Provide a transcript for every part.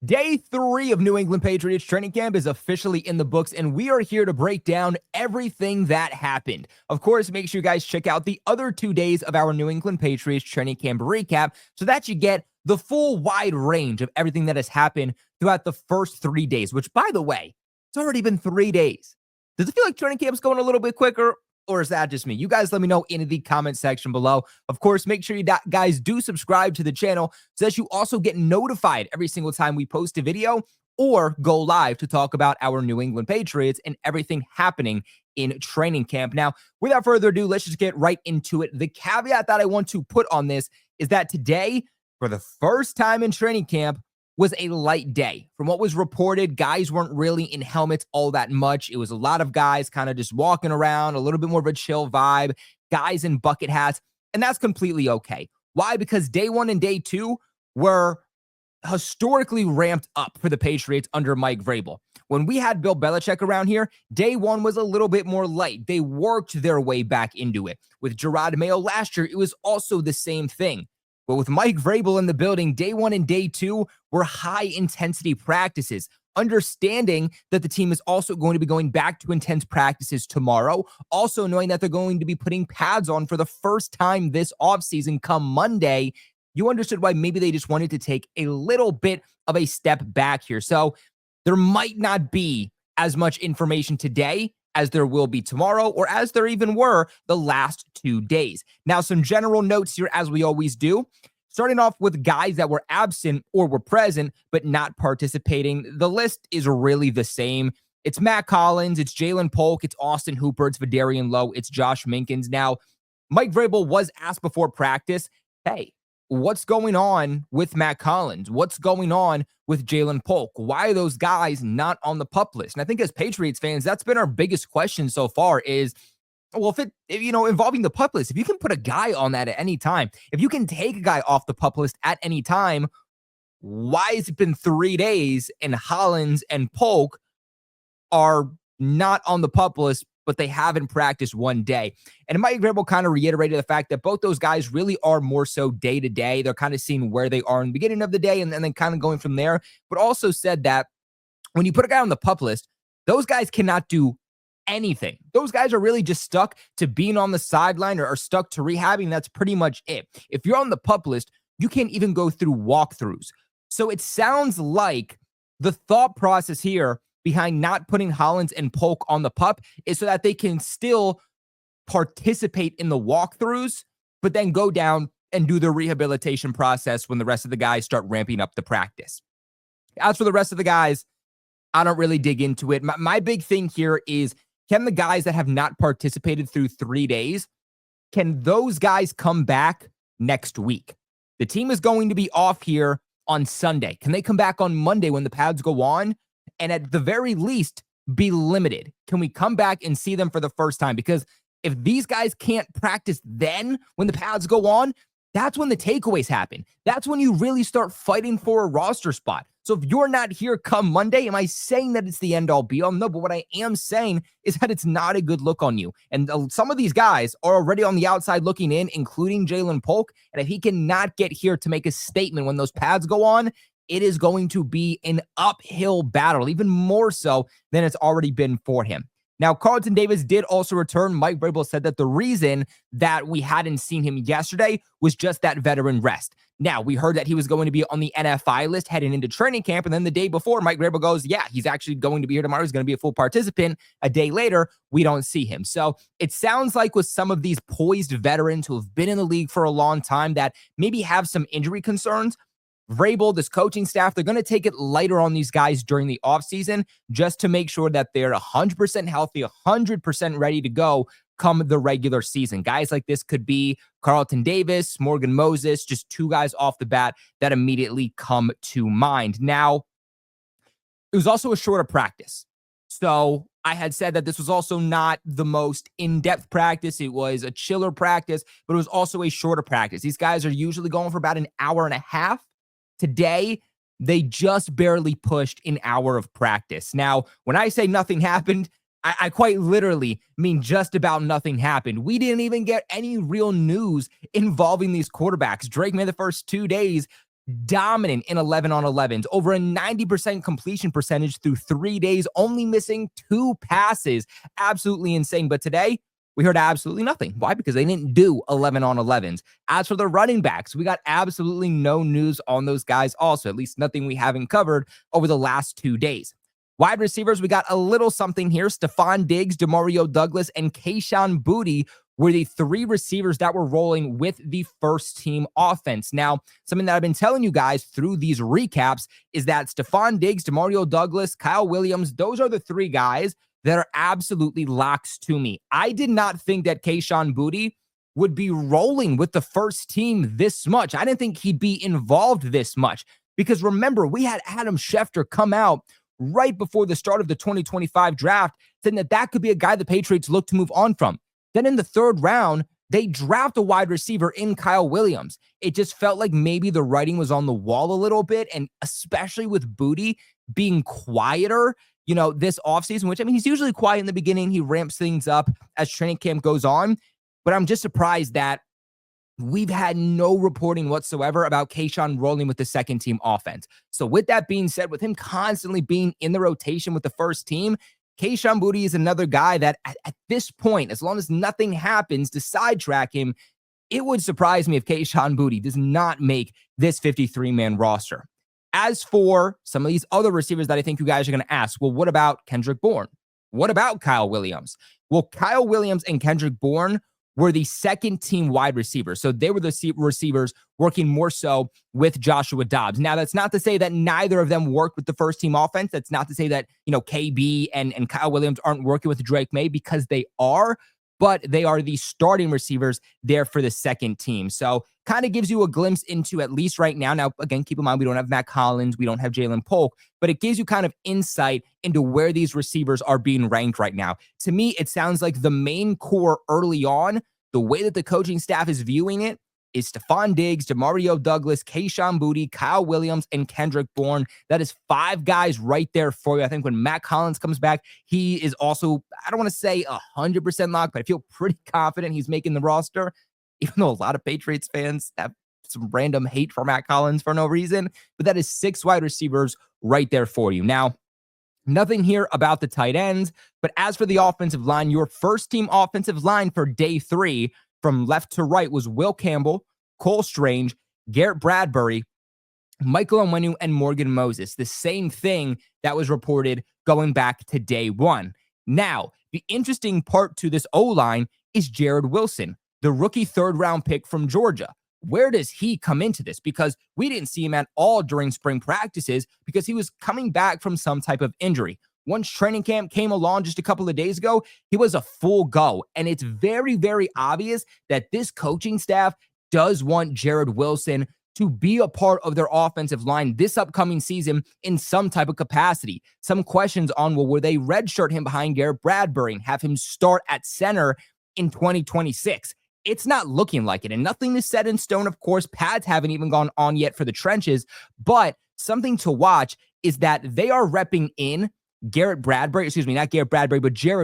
Day 3 of New England Patriots training camp is officially in the books, and we are here to break down everything that happened. Of course, make sure you guys check out the other 2 days of our New England Patriots training camp recap so that you get the full wide range of everything that has happened throughout the first 3 days, which, by the way, it's already been 3 days. Does it feel like training camp's going a little bit quicker? Or is that just me? You guys let me know in the comment section below. Of course, make sure you guys do subscribe to the channel so that you also get notified every single time we post a video or go live to talk about our New England Patriots and everything happening in training camp. Now, without further ado, let's just get right into it. The caveat that I want to put on this is that today, for the first time in training camp, was a light day. From what was reported, guys weren't really in helmets all that much. It was a lot of guys kind of just walking around, a little bit more of a chill vibe, guys in bucket hats, and that's completely okay. Why? Because day 1 and day 2 were historically ramped up for the Patriots under Mike Vrabel. When we had Bill Belichick around here, day 1 was a little bit more light. They worked their way back into it. With Gerard Mayo last year, it was also the same thing. But with Mike Vrabel in the building, day 1 and day 2 were high-intensity practices, understanding that the team is also going to be going back to intense practices tomorrow, also knowing that they're going to be putting pads on for the first time this offseason come Monday. You understood why maybe they just wanted to take a little bit of a step back here. So there might not be as much information today as there will be tomorrow, or as there even were the last 2 days. Now, some general notes here, as we always do. Starting off with guys that were absent or were present but not participating. The list is really the same. It's Matt Collins, it's Jalen Polk, it's Austin Hooper, it's Vidarian Lowe, it's Josh Minkins. Now, Mike Vrabel was asked before practice, hey, what's going on with Matt Collins? What's going on with Jalen Polk? Why are those guys not on the PUP list? And I think as Patriots fans, that's been our biggest question so far is, well, if involving the PUP list, if you can put a guy on that at any time, if you can take a guy off the PUP list at any time, why has it been 3 days and Hollins and Polk are not on the PUP list, but they haven't practiced 1 day? And Mike Vrabel kind of reiterated the fact that both those guys really are more so day to day. They're kind of seeing where they are in the beginning of the day and then kind of going from there, but also said that when you put a guy on the PUP list, those guys cannot do anything. Those guys are really just stuck to being on the sideline or stuck to rehabbing. That's pretty much it. If you're on the PUP list, you can't even go through walkthroughs. So it sounds like the thought process here behind not putting Hollins and Polk on the PUP is so that they can still participate in the walkthroughs, but then go down and do the rehabilitation process when the rest of the guys start ramping up the practice. As for the rest of the guys, I don't really dig into it. My big thing here is, can the guys that have not participated through 3 days, can those guys come back next week? The team is going to be off here on Sunday. Can they come back on Monday when the pads go on? And at the very least, be limited. Can we come back and see them for the first time? Because if these guys can't practice then when the pads go on, that's when the takeaways happen. That's when you really start fighting for a roster spot. So if you're not here come Monday, am I saying that it's the end all be all? No, but what I am saying is that it's not a good look on you. And some of these guys are already on the outside looking in, including Jalen Polk. And if he cannot get here to make a statement when those pads go on, it is going to be an uphill battle, even more so than it's already been for him. Now, Carlton Davis did also return. Mike Vrabel said that the reason that we hadn't seen him yesterday was just that veteran rest. Now, we heard that he was going to be on the NFI list heading into training camp, and then the day before, Mike Vrabel goes, yeah, he's actually going to be here tomorrow. He's going to be a full participant. A day later, we don't see him. So it sounds like with some of these poised veterans who have been in the league for a long time that maybe have some injury concerns, Vrabel, this coaching staff, they're going to take it lighter on these guys during the offseason just to make sure that they're 100% healthy, 100% ready to go come the regular season. Guys like this could be Carlton Davis, Morgan Moses, just 2 guys off the bat that immediately come to mind. Now, it was also a shorter practice. So I had said that this was also not the most in-depth practice. It was a chiller practice, but it was also a shorter practice. These guys are usually going for about an hour and a half. Today, they just barely pushed an hour of practice. Now, when I say nothing happened, I quite literally mean just about nothing happened. We didn't even get any real news involving these quarterbacks. Drake made the first 2 days dominant in 11 on 11s, over a 90% completion percentage through 3 days, only missing 2 passes. Absolutely insane. But today, we heard absolutely nothing. Why? Because they didn't do 11 on 11s. As for the running backs, we got absolutely no news on those guys also, at least nothing we haven't covered over the last 2 days. Wide receivers, we got a little something here. Stephon Diggs, Demario Douglas, and Kayshon Boutte were the 3 receivers that were rolling with the first team offense. Now, something that I've been telling you guys through these recaps is that Stephon Diggs, Demario Douglas, Kyle Williams, those are the 3 guys that are absolutely locks to me. I did not think that Kayshon Boutte would be rolling with the first team this much. I didn't think he'd be involved this much because remember, we had Adam Schefter come out right before the start of the 2025 draft saying that that could be a guy the Patriots look to move on from. Then in the 3rd round, they draft a wide receiver in Kyle Williams. It just felt like maybe the writing was on the wall a little bit, and especially with Boutte being quieter, this offseason, which, I mean, he's usually quiet in the beginning. He ramps things up as training camp goes on, but I'm just surprised that we've had no reporting whatsoever about Kayshon rolling with the second team offense. So with that being said, with him constantly being in the rotation with the first team, Kayshon Boutte is another guy that at this point, as long as nothing happens to sidetrack him, it would surprise me if Kayshon Boutte does not make this 53-man roster. As for some of these other receivers that I think you guys are going to ask, well, what about Kendrick Bourne? What about Kyle Williams? Well, Kyle Williams and Kendrick Bourne were the second team wide receivers. So they were the receivers working more so with Joshua Dobbs. Now, that's not to say that neither of them worked with the first team offense. That's not to say that, KB and Kyle Williams aren't working with Drake May, because they are, but they are the starting receivers there for the second team. So kind of gives you a glimpse into, at least right now. Now, again, keep in mind, we don't have Matt Collins, we don't have Jalen Polk, but it gives you kind of insight into where these receivers are being ranked right now. To me, it sounds like the main core early on, the way that the coaching staff is viewing it, is Stephon Diggs, Demario Douglas, Kayshon Boutte, Kyle Williams, and Kendrick Bourne. That is 5 guys right there for you. I think when Matt Collins comes back, he is also, I don't want to say 100% locked, but I feel pretty confident he's making the roster, even though a lot of Patriots fans have some random hate for Matt Collins for no reason. But that is 6 wide receivers right there for you. Now, nothing here about the tight ends, but as for the offensive line, your first team offensive line for day 3 from left to right was Will Campbell, Cole Strange, Garrett Bradbury, Michael Onwenu, and Morgan Moses. The same thing that was reported going back to day 1. Now, the interesting part to this O-line is Jared Wilson, the rookie 3rd round pick from Georgia. Where does he come into this? Because we didn't see him at all during spring practices because he was coming back from some type of injury. Once training camp came along just a couple of days ago, he was a full go. And it's very, very obvious that this coaching staff does want Jared Wilson to be a part of their offensive line this upcoming season in some type of capacity. Some questions on, well, will they redshirt him behind Garrett Bradbury and have him start at center in 2026? It's not looking like it, and nothing is set in stone. Of course, pads haven't even gone on yet for the trenches, but something to watch is that they are repping in Jared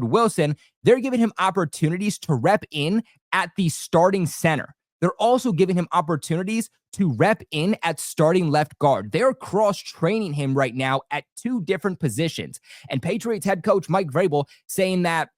Wilson. They're giving him opportunities to rep in at the starting center. They're also giving him opportunities to rep in at starting left guard. They're cross-training him right now at 2 different positions. And Patriots head coach Mike Vrabel saying that,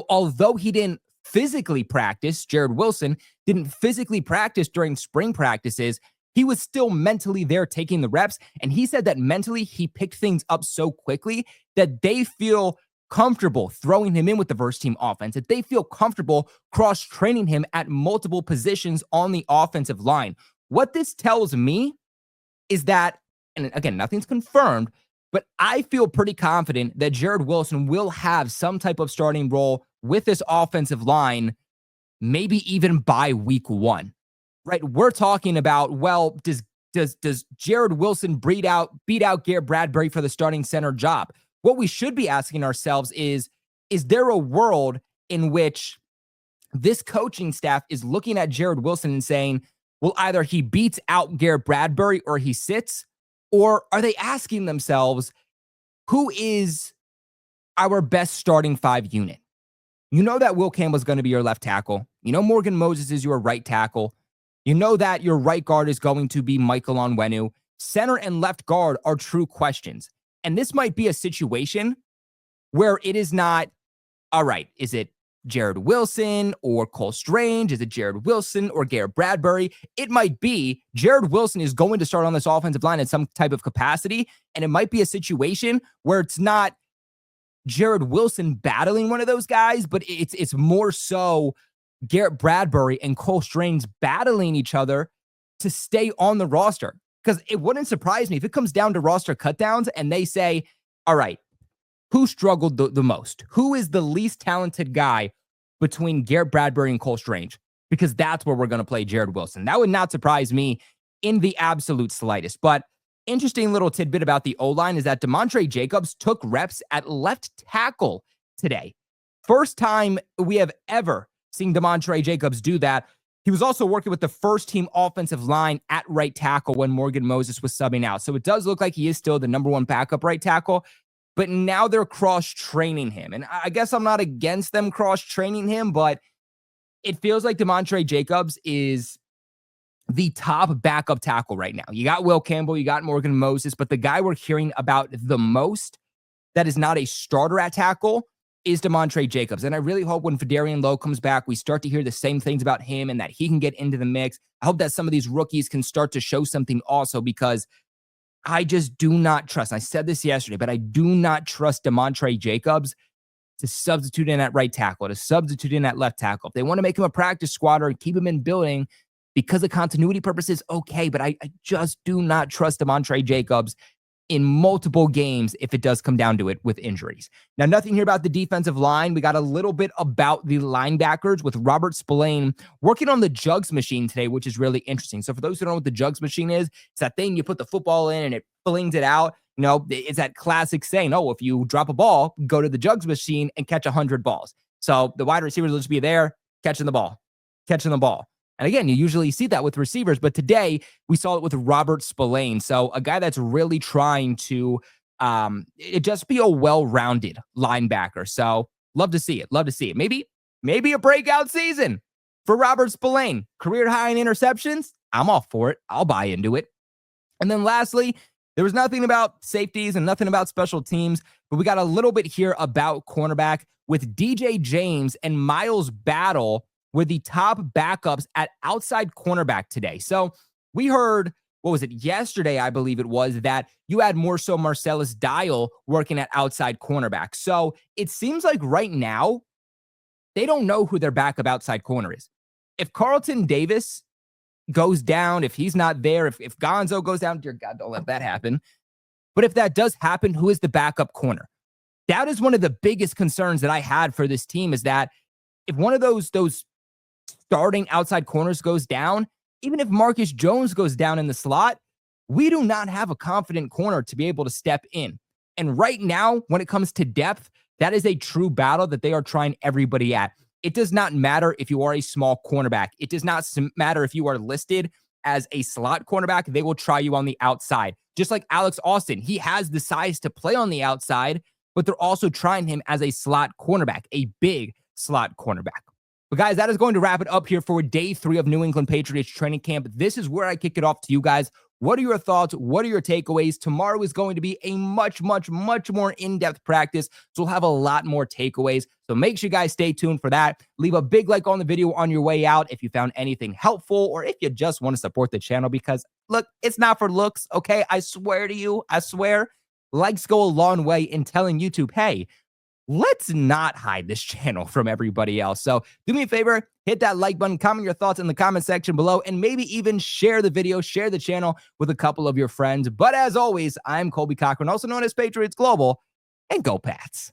although he didn't physically practice, Jared Wilson didn't physically practice during spring practices, he was still mentally there taking the reps. And he said that mentally he picked things up so quickly that they feel comfortable throwing him in with the first team offense, that they feel comfortable cross-training him at multiple positions on the offensive line. What this tells me is that, and again, nothing's confirmed, but I feel pretty confident that Jared Wilson will have some type of starting role with this offensive line, maybe even by week 1, right? We're talking about, well, does Jared Wilson beat out Garrett Bradbury for the starting center job? What we should be asking ourselves is there a world in which this coaching staff is looking at Jared Wilson and saying, well, either he beats out Garrett Bradbury or he sits? Or are they asking themselves, who is our best starting 5 unit? You know that Will Campbell is going to be your left tackle. You know Morgan Moses is your right tackle. You know that your right guard is going to be Michael Onwenu. Center and left guard are true questions. And this might be a situation where it is not, all right, is it Jared Wilson or Cole Strange? Is it Jared Wilson or Garrett Bradbury? It might be Jared Wilson is going to start on this offensive line in some type of capacity, and it might be a situation where it's not Jared Wilson battling one of those guys, but it's more so Garrett Bradbury and Cole Strange battling each other to stay on the roster. Because it wouldn't surprise me if it comes down to roster cutdowns and they say, all right, who struggled the most? Who is the least talented guy between Garrett Bradbury and Cole Strange? Because that's where we're going to play Jared Wilson. That would not surprise me in the absolute slightest. But interesting little tidbit about the O-line is that Demontre Jacobs took reps at left tackle today. First time we have ever seen Demontre Jacobs do that. He was also working with the first team offensive line at right tackle when Morgan Moses was subbing out. So it does look like he is still the number one backup right tackle, but now they're cross-training him. And I guess I'm not against them cross-training him, but it feels like Demontre Jacobs is the top backup tackle right now. You got Will Campbell, you got Morgan Moses, but the guy we're hearing about the most that is not a starter at tackle is Demontre Jacobs. And I really hope when Fedarian Lowe comes back, we start to hear the same things about him and that he can get into the mix. I hope that some of these rookies can start to show something also, because I just do not trust, I said this yesterday, but I do not trust Demontre Jacobs to substitute in at right tackle, to substitute in at left tackle. If they want to make him a practice squatter and keep him in building because of continuity purposes, okay, but I just do not trust Demontre Jacobs in multiple games if it does come down to it with injuries. Now, nothing here about the defensive line. We got a little bit about the linebackers with Robert Spillane working on the jugs machine today, which is really interesting. So for those who don't know what the jugs machine is, it's that thing you put the football in and it flings it out. You know, it's that classic saying, oh, if you drop a ball, go to the jugs machine and catch 100 balls. So the wide receivers will just be there catching the ball. And again, you usually see that with receivers, but today we saw it with Robert Spillane. So a guy that's really trying to just be a well-rounded linebacker. So love to see it. Maybe a breakout season for Robert Spillane. Career high in interceptions. I'm all for it. I'll buy into it. And then lastly, there was nothing about safeties and nothing about special teams, but we got a little bit here about cornerback with DJ James and Miles Battle were the top backups at outside cornerback today. So we heard, yesterday, I believe it was, that you had more so Marcellus Dial working at outside cornerback. So it seems like right now, they don't know who their backup outside corner is. If Carlton Davis goes down, if he's not there, if Gonzo goes down, dear God, don't let that happen. But if that does happen, who is the backup corner? That is one of the biggest concerns that I had for this team, is that if one of those starting outside corners goes down, even if Marcus Jones goes down in the slot, we do not have a confident corner to be able to step in. And right now, when it comes to depth, that is a true battle that they are trying everybody at. It does not matter if you are a small cornerback. It does not matter if you are listed as a slot cornerback. They will try you on the outside. Just like Alex Austin, he has the size to play on the outside, but they're also trying him as a slot cornerback, a big slot cornerback. But guys, that is going to wrap it up here for day 3 of New England Patriots training camp. This is where I kick it off to you guys. What are your thoughts? What are your takeaways? Tomorrow is going to be a much more in-depth practice, so we'll have a lot more takeaways. So make sure you guys stay tuned for that. Leave a big like on the video on your way out if you found anything helpful, or if you just want to support the channel, because look, it's not for looks, okay? I swear to you, likes go a long way in telling YouTube, hey, let's not hide this channel from everybody else. So do me a favor, hit that like button, comment your thoughts in the comment section below, and maybe even share the video, share the channel with a couple of your friends. But as always, I'm Colby Cochran, also known as Patriots Global, and go Pats.